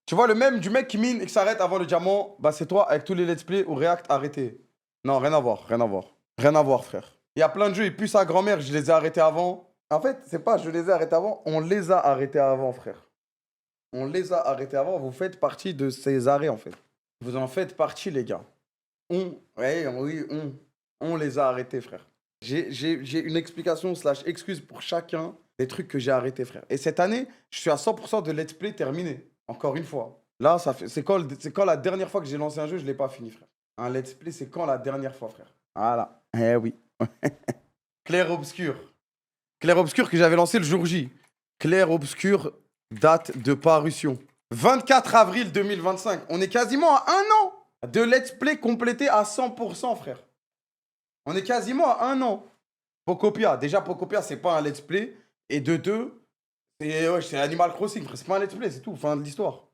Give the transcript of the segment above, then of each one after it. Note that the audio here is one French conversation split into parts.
Tu vois le même du mec qui mine et qui s'arrête avant le diamant, bah c'est toi avec tous les let's play ou React arrêté. Non, rien à voir, rien à voir. Rien à voir, frère. Il y a plein de jeux, et puis sa grand-mère, je les ai arrêtés avant. En fait, c'est pas je les ai arrêtés avant, on les a arrêtés avant, frère. On les a arrêtés avant, vous faites partie de ces arrêts, en fait. Vous en faites partie, les gars. Ouais, oui, on les a arrêtés, frère. J'ai une explication slash excuse pour chacun des trucs que j'ai arrêtés, frère. Et cette année, je suis à 100% de let's play terminé. Encore une fois. Là, c'est quand la dernière fois que j'ai lancé un jeu, je l'ai pas fini, frère. Un let's play, c'est quand la dernière fois, frère. Voilà. Eh oui. Clair-obscur. Clair-obscur que j'avais lancé le jour J. Clair-obscur, date de parution. 24 avril 2025. On est quasiment à un an de let's play complété à 100%, frère. On est quasiment à un an. Pocopia. Déjà, Pocopia, c'est pas un let's play. Et de deux, c'est Animal Crossing, frère. C'est pas un let's play, c'est tout. Fin de l'histoire.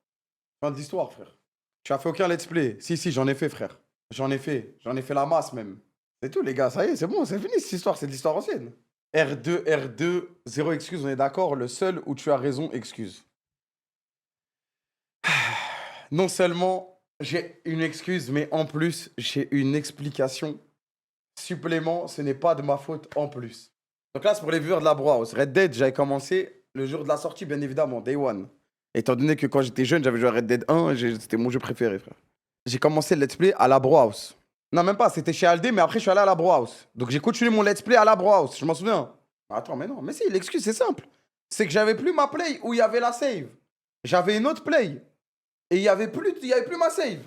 Fin de l'histoire, frère. Tu as fait aucun let's play. Si, j'en ai fait, frère. J'en ai fait. J'en ai fait la masse, même. C'est tout, les gars. Ça y est, c'est bon, c'est fini, cette histoire. C'est de l'histoire ancienne. R2, zéro excuse, on est d'accord. Le seul où tu as raison, excuse. Non seulement j'ai une excuse, mais en plus, j'ai une explication. Supplément, ce n'est pas de ma faute en plus. Donc là, c'est pour les viewers de la Browse. Red Dead, j'avais commencé le jour de la sortie, bien évidemment, Day One. Étant donné que quand j'étais jeune, j'avais joué à Red Dead 1, c'était mon jeu préféré, frère. J'ai commencé le let's play à la Browse. Non, même pas, c'était chez Aldé, mais après, je suis allé à la Browse. Donc j'ai continué mon let's play à la Browse, je m'en souviens. Attends, mais non, mais si, l'excuse, c'est simple. C'est que j'avais plus ma play où il y avait la save. J'avais une autre play. Et il y avait plus ma save.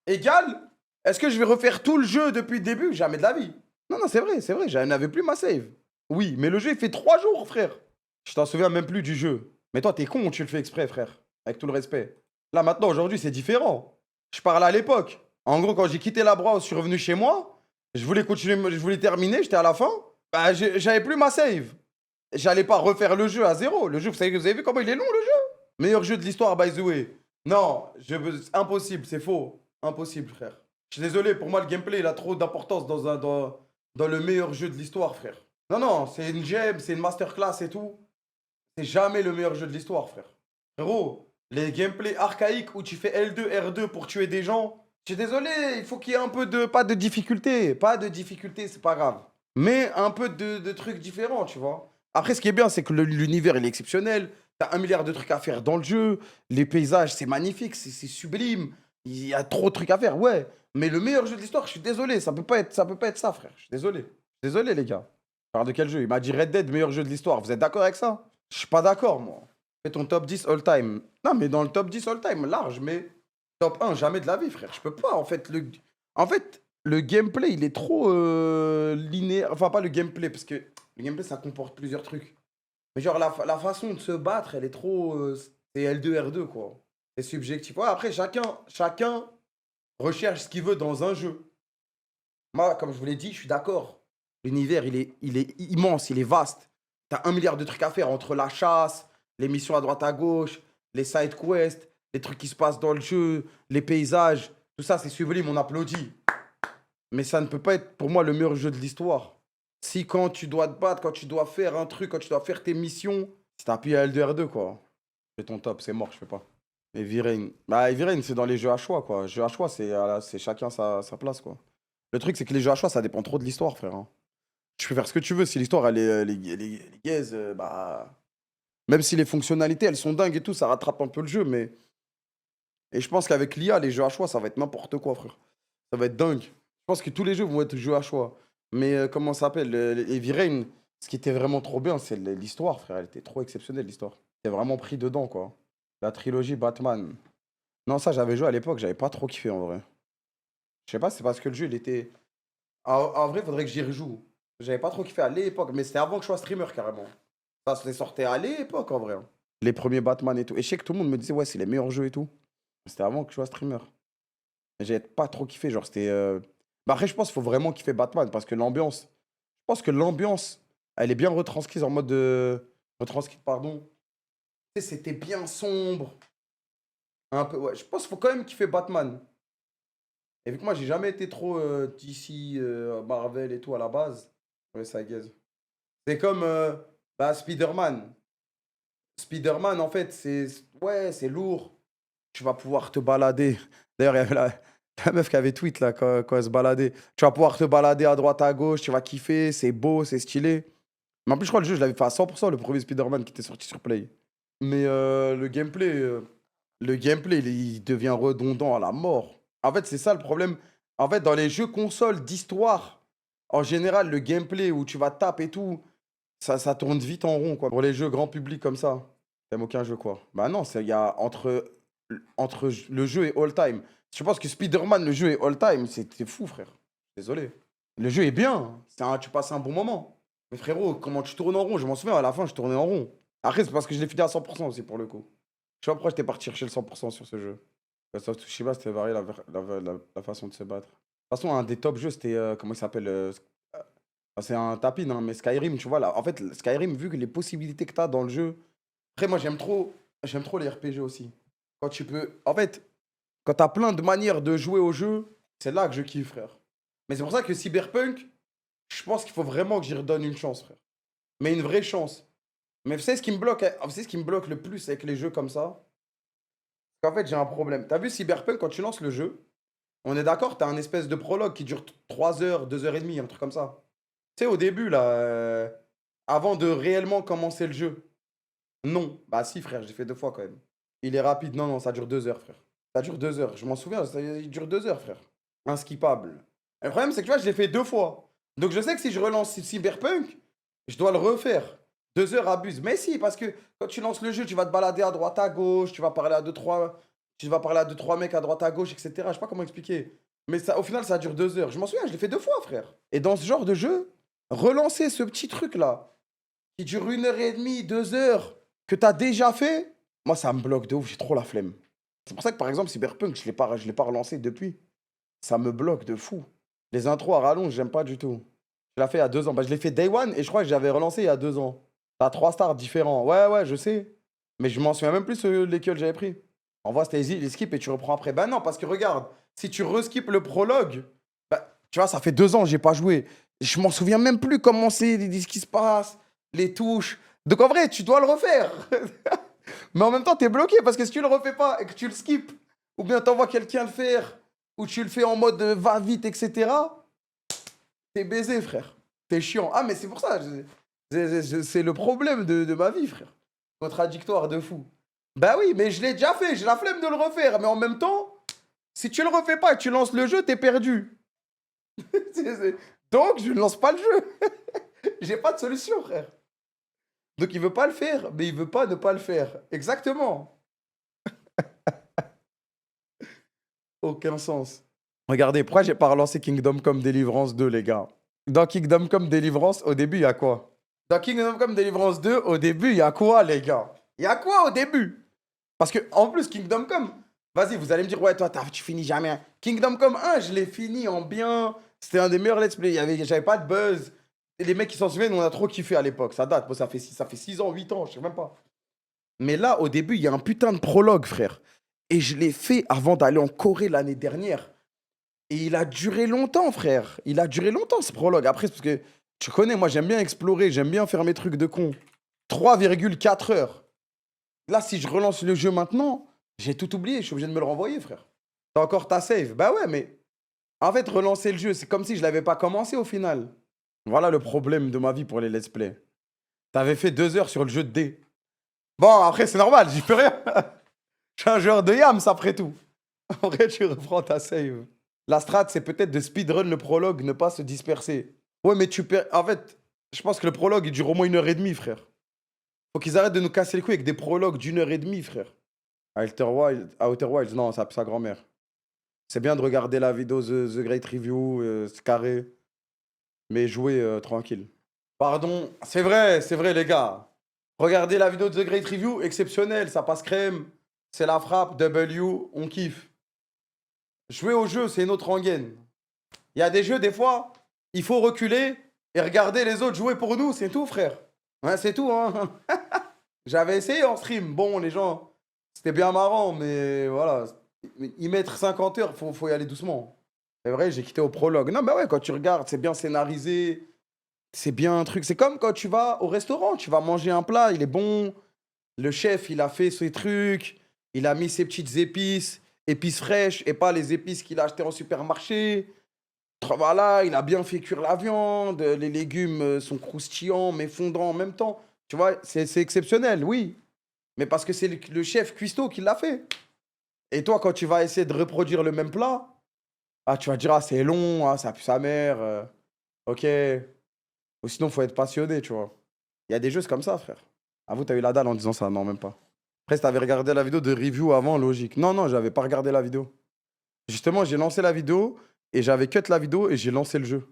Égal, est-ce que je vais refaire tout le jeu depuis le début? Jamais de la vie. Non, c'est vrai, je n'avais plus ma save. Oui, mais le jeu, il fait 3 jours, frère. Je t'en souviens même plus du jeu. Mais toi, t'es con, tu le fais exprès, frère. Avec tout le respect. Là, maintenant, aujourd'hui, c'est différent. Je parle à l'époque. En gros, quand j'ai quitté la browse, je suis revenu chez moi. Je voulais continuer, je voulais terminer, j'étais à la fin. Bah, j'avais plus ma save. J'allais pas refaire le jeu à zéro. Le jeu, vous avez vu comment il est long, le jeu? Meilleur jeu de l'histoire, by the way. Non, impossible, c'est faux. Impossible, frère. Je suis désolé, pour moi, le gameplay, il a trop d'importance dans le meilleur jeu de l'histoire, frère. Non, non, c'est une gemme, c'est une masterclass et tout. C'est jamais le meilleur jeu de l'histoire, frère. Frérot, les gameplays archaïques où tu fais L2, R2 pour tuer des gens, je suis désolé, il faut qu'il y ait un peu de... Pas de difficulté. Pas de difficulté, c'est pas grave. Mais un peu de trucs différents, tu vois. Après, ce qui est bien, c'est que l'univers, il est exceptionnel. T'as 1 milliard de trucs à faire dans le jeu. Les paysages, c'est magnifique, c'est sublime. Il y a trop de trucs à faire, ouais. Mais le meilleur jeu de l'histoire, je suis désolé, ça peut pas être ça, frère. Je suis désolé. Je suis désolé, les gars. Je parle de quel jeu? Il m'a dit Red Dead, meilleur jeu de l'histoire. Vous êtes d'accord avec ça? Je suis pas d'accord, moi. Fais ton top 10 all time. Non, mais dans le top 10 all time, large, mais top 1, jamais de la vie, frère. Je peux pas, en fait. En fait, le gameplay, il est trop linéaire. Enfin, pas le gameplay, parce que le gameplay, ça comporte plusieurs trucs. Mais genre, la façon de se battre, elle est trop... c'est L2, R2, quoi. C'est subjectif. Ouais, après, chacun recherche ce qu'il veut dans un jeu. Moi, comme je vous l'ai dit, je suis d'accord. L'univers, il est immense, il est vaste. T'as 1 milliard de trucs à faire entre la chasse, les missions à droite à gauche, les side quests, les trucs qui se passent dans le jeu, les paysages. Tout ça, c'est sublime, on applaudit. Mais ça ne peut pas être pour moi le meilleur jeu de l'histoire. Si quand tu dois te battre, quand tu dois faire un truc, quand tu dois faire tes missions, si t'as appuyé à L2R2, quoi. Fais ton top, c'est mort, je fais pas. Heavy Rain. Bah, Heavy Rain, c'est dans les jeux à choix, quoi. Jeux à choix, c'est chacun sa place, quoi. Le truc, c'est que les jeux à choix, ça dépend trop de l'histoire, frère, hein. Tu peux faire ce que tu veux. Si l'histoire, elle est gaze, bah. Même si les fonctionnalités, elles sont dingues et tout, ça rattrape un peu le jeu, mais. Et je pense qu'avec l'IA, les jeux à choix, ça va être n'importe quoi, frère. Ça va être dingue. Je pense que tous les jeux vont être jeux à choix. Mais comment ça s'appelle Heavy Rain, ce qui était vraiment trop bien, c'est l'histoire, frère. Elle était trop exceptionnelle, l'histoire. T'es vraiment pris dedans, quoi. La trilogie Batman. Non, ça, j'avais joué à l'époque, j'avais pas trop kiffé en vrai. Je sais pas, c'est parce que le jeu, il était. En vrai, faudrait que j'y rejoue. J'avais pas trop kiffé à l'époque, mais c'était avant que je sois streamer carrément. Ça se sortait à l'époque en vrai, hein. Les premiers Batman et tout. Et je sais que tout le monde me disait, ouais, c'est les meilleurs jeux et tout. C'était avant que je sois streamer. Et j'avais pas trop kiffé, genre c'était. Bah après, je pense qu'il faut vraiment kiffer Batman parce que l'ambiance. Je pense que l'ambiance, elle est bien retranscrite en mode. Retranscrite, pardon. Tu sais, c'était bien sombre. Un peu, ouais. Je pense qu'il faut quand même kiffer Batman. Et vu que moi, j'ai jamais été trop DC, Marvel et tout à la base. Ouais, ça gaze. C'est comme bah, Spider-Man. Spider-Man, en fait, c'est. Ouais, c'est lourd. tu vas pouvoir te balader. D'ailleurs, il y avait la meuf qui avait tweet là quand elle se baladait. Tu vas pouvoir te balader à droite, à gauche, tu vas kiffer, c'est beau, c'est stylé. Mais en plus, je crois que le jeu, je l'avais fait à 100%, le premier Spider-Man qui était sorti sur Play. Mais le gameplay, il devient redondant à la mort. En fait, c'est ça le problème. En fait, dans les jeux consoles d'histoire, en général, le gameplay où tu vas taper et tout, ça tourne vite en rond, quoi. Pour les jeux grand public comme ça, t'aimes aucun jeu, quoi. Bah non, il y a entre le jeu et all time. Je pense que Spider-Man, le jeu est all time, c'est fou, frère. Désolé. Le jeu est bien, tu passes un bon moment. Mais frérot, comment tu tournes en rond? Je m'en souviens, à la fin, je tournais en rond. Après, c'est parce que je l'ai fini à 100% aussi, pour le coup. Je sais pas pourquoi j'étais parti chercher le 100% sur ce jeu. Ghost of Tsushima, c'était varié la façon de se battre. De toute façon, un des top jeux, c'était, comment il s'appelle c'est un tapin, hein, mais Skyrim, tu vois, là. En fait, Skyrim, vu que les possibilités que tu as dans le jeu. Après, moi, j'aime trop les RPG aussi. Quand tu peux. En fait, quand tu as plein de manières de jouer au jeu, c'est là que je kiffe, frère. Mais c'est pour ça que Cyberpunk, je pense qu'il faut vraiment que j'y redonne une chance, frère. Mais une vraie chance. Mais vous savez ce qui me bloque, vous savez ce qui me bloque le plus avec les jeux comme ça? En fait, j'ai un problème. T'as vu Cyberpunk, quand tu lances le jeu, on est d'accord, t'as un espèce de prologue qui dure 3 heures, 2 heures et demie, un truc comme ça. Tu sais, au début, là, avant de réellement commencer le jeu. Non. Bah si, frère, j'ai fait 2 fois quand même. Il est rapide. Non, non, ça dure 2 heures, frère. Ça dure 2 heures. Je m'en souviens, il dure 2 heures, frère. Inskippable. Et le problème, c'est que tu vois, je l'ai fait 2 fois. Donc je sais que si je relance Cyberpunk, je dois le refaire. 2 heures abuse. Mais si, parce que quand tu lances le jeu, tu vas te balader à droite à gauche, tu vas parler à 2-3. Tu vas parler à 2-3 mecs à droite à gauche, etc. Je sais pas comment expliquer. Mais ça, au final, ça dure 2 heures. Je m'en souviens, je l'ai fait 2 fois, frère. Et dans ce genre de jeu, relancer ce petit truc-là, qui dure 1 heure et demie, 2 heures, que t'as déjà fait, moi, ça me bloque de ouf. J'ai trop la flemme. C'est pour ça que, par exemple, Cyberpunk, je l'ai pas relancé depuis. Ça me bloque de fou. Les intros à rallonge, j'aime pas du tout. Je l'ai fait il y a 2 ans. Bah, je l'ai fait Day One et je crois que j'avais relancé il y a 2 ans. T'as 3 stars différents. Ouais, ouais, je sais. Mais je m'en souviens même plus lesquels j'avais pris. En vrai, c'était easy, les skips et tu reprends après. Bah non, parce que regarde, si tu reskips le prologue, bah, tu vois, ça fait 2 ans que j'ai pas joué. Je m'en souviens même plus comment c'est, ce qui se passe, les touches. Donc en vrai, tu dois le refaire. Mais en même temps, t'es bloqué parce que si tu le refais pas et que tu le skips, ou bien t'envoies quelqu'un le faire, ou tu le fais en mode va vite, etc., t'es baisé, frère. T'es chiant. Ah, mais c'est pour ça. C'est le problème de ma vie, frère. Contradictoire de fou. Bah oui, mais je l'ai déjà fait. J'ai la flemme de le refaire. Mais en même temps, si tu le refais pas et que tu lances le jeu, t'es perdu. Donc, je ne lance pas le jeu. J'ai pas de solution, frère. Donc, il veut pas le faire, mais il veut pas ne pas le faire. Exactement. Aucun sens. Regardez, pourquoi j'ai pas relancé Kingdom Come Deliverance 2, les gars? Dans Kingdom Come Deliverance, au début, il y a quoi? Dans Kingdom Come Deliverance 2, au début, il y a quoi, les gars? Il y a quoi au début? Parce que, en plus, Kingdom Come, vas-y, vous allez me dire, ouais, toi, tu finis jamais. Kingdom Come 1, je l'ai fini en bien. C'était un des meilleurs let's play. J'avais pas de buzz. Et les mecs qui s'en souviennent, on a trop kiffé à l'époque. Ça date. Bon, ça fait 6 ans, 8 ans, je sais même pas. Mais là, au début, il y a un putain de prologue, frère. Et je l'ai fait avant d'aller en Corée l'année dernière. Et il a duré longtemps, frère. Il a duré longtemps, ce prologue. Après, c'est parce que tu connais, moi, j'aime bien explorer, j'aime bien faire mes trucs de con. 3,4 heures. Là, si je relance le jeu maintenant, j'ai tout oublié. Je suis obligé de me le renvoyer, frère. T'as encore ta save. Bah ouais, mais en fait, relancer le jeu, c'est comme si je l'avais pas commencé au final. Voilà le problème de ma vie pour les let's play. T'avais fait 2 heures sur le jeu de dés. Bon, après, c'est normal, j'y peux rien. Je suis un joueur de yams, après tout. En vrai, tu reprends ta save. La strat, c'est peut-être de speedrun le prologue, ne pas se disperser. Ouais, mais tu perds. En fait, je pense que le prologue, il dure au moins 1 heure et demie, frère. Faut qu'ils arrêtent de nous casser les couilles avec des prologues d'1 heure et demie, frère. Outer Wilds, non, c'est sa grand-mère. C'est bien de regarder la vidéo The Great Review, c'est carré. Mais jouer tranquille. Pardon, c'est vrai, les gars. Regardez la vidéo de The Great Review, exceptionnel, ça passe crème. C'est la frappe, W, on kiffe. Jouer au jeu, c'est une autre rengaine. Il y a des jeux, des fois, il faut reculer et regarder les autres jouer pour nous, c'est tout, frère. Ouais, c'est tout, hein. J'avais essayé en stream. Bon, les gens, c'était bien marrant, mais voilà. Y mettre 50 heures, faut y aller doucement. C'est vrai, j'ai quitté au prologue. Non, bah ouais, quand tu regardes, c'est bien scénarisé. C'est bien un truc. C'est comme quand tu vas au restaurant, tu vas manger un plat, il est bon. Le chef, il a fait ses trucs. Il a mis ses petites épices, épices fraîches et pas les épices qu'il a achetées en supermarché. Voilà, il a bien fait cuire la viande, les légumes sont croustillants mais fondants en même temps. Tu vois, c'est exceptionnel, oui. Mais parce que c'est le chef cuistot qui l'a fait. Et toi, quand tu vas essayer de reproduire le même plat, ah, tu vas dire, ah, c'est long, ah, ça pue sa mère. Ok. Ou sinon, faut être passionné, tu vois. Il y a des jeux c'est comme ça, frère. Avoue, t'as eu la dalle en disant ça, non, même pas. Après, si t'avais regardé la vidéo de review avant, logique. Non, non, j'avais pas regardé la vidéo. Justement, j'ai lancé la vidéo et j'avais cut la vidéo et j'ai lancé le jeu.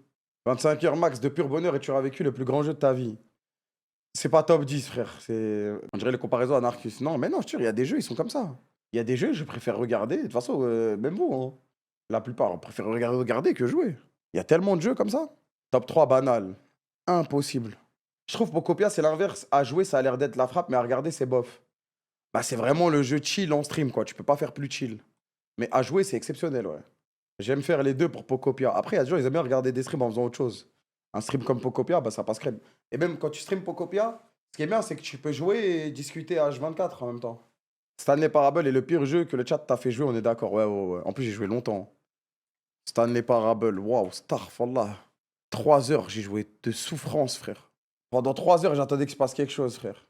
25 heures max de pur bonheur et tu auras vécu le plus grand jeu de ta vie. C'est pas top 10, frère. On dirait les comparaisons à Narcus. Non, mais non, je te jure, il y a des jeux, ils sont comme ça. Il y a des jeux, je préfère regarder. De toute façon, même vous, hein. La plupart, on préfère regarder que jouer. Il y a tellement de jeux comme ça. Top 3 banal. Impossible. Je trouve Pocopia, c'est l'inverse. À jouer, ça a l'air d'être la frappe, mais à regarder, c'est bof. Bah, c'est vraiment le jeu chill en stream, quoi. Tu peux pas faire plus chill. Mais à jouer, c'est exceptionnel, ouais. J'aime faire les deux pour Pocopia. Après, il y a des gens, ils aiment bien regarder des streams en faisant autre chose. Un stream comme Pocopia, bah, ça passe crème. Et même quand tu streams Pocopia, ce qui est bien, c'est que tu peux jouer et discuter H24 en même temps. Stanley Parable est le pire jeu que le chat t'a fait jouer, on est d'accord. Ouais, ouais, ouais. En plus, j'ai joué longtemps. Stanley Parable, waouh, Starfallah. 3 heures, j'ai joué de souffrance, frère. Pendant 3 heures, j'attendais qu'il se passe quelque chose, frère.